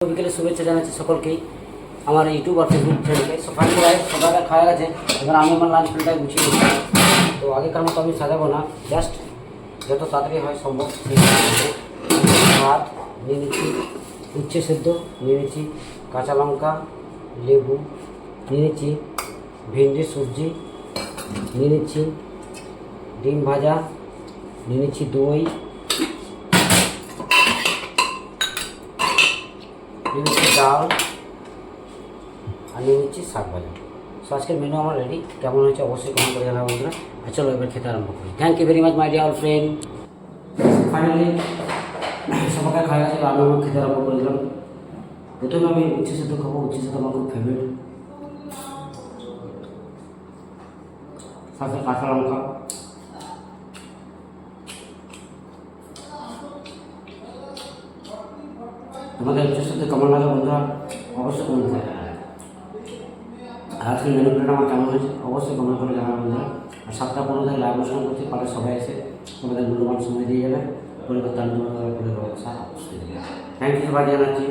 বিকেলে শুভেচ্ছা জানাচ্ছি সকলকেই আমার ইউটিউব আর ফেসবুক চ্যানেলে। সকাল সকালে খাওয়া গেছে, এবার আমি আমার লাঞ্চ প্লেটটাই গুছিয়ে নিচ্ছি। তো আগেকার মতো আমি সাজাবো না, জাস্ট যত তাড়াতাড়ি হয় সম্ভব ভাত নিয়ে নিচ্ছি, উচ্ছে সেদ্ধ নিয়ে নিচ্ছি, কাঁচা লঙ্কা, লেবু নিয়ে নিচ্ছি, ভেন্ডির সবজি নিয়ে নিচ্ছি, ডিম ভাজা নিয়ে নিচ্ছি, দই নিয়ে নিচ্ছি, ডাল আর নিয়ে নিচ্ছি শাক ভাজা। সো আজকের মেনু আমার রেডি। কেমন হয়েছে অবশ্যই কমেন্ট করে জানাবো বন্ধুরা। আর চলো এবার খেতে আরম্ভ করি। Thank you very much my dear friend. Finally সবাইকে খাওয়া গেছে, আমি আমার খেতে আরম্ভ করে দিলাম। প্রথমে আমি উচ্ছে সেদ্ধ খাবো, উচ্ছে সেদ্ধ আমার খুব ফেভারিট। সাথে কাঁচা লঙ্কা, তোমাদের উচ্ছে সেদ্ধ কেমন লাগে বন্ধুরা অবশ্যই কমেন্ট করে। আর আজকের মেনু প্ল্যান আমার কেমন হয়েছে অবশ্যই কমেন্ট করে জানাবেন বন্ধুরা। আর 7:15 লাইভ অনুষ্ঠান করতে পারে, সবাই এসে তোমাদের মূল্যবান সময় দিয়ে যাবে। পরিবর্তন পরিবার অবশ্যই দেবে। থ্যাংক ইউ ভাই জানাচ্ছি।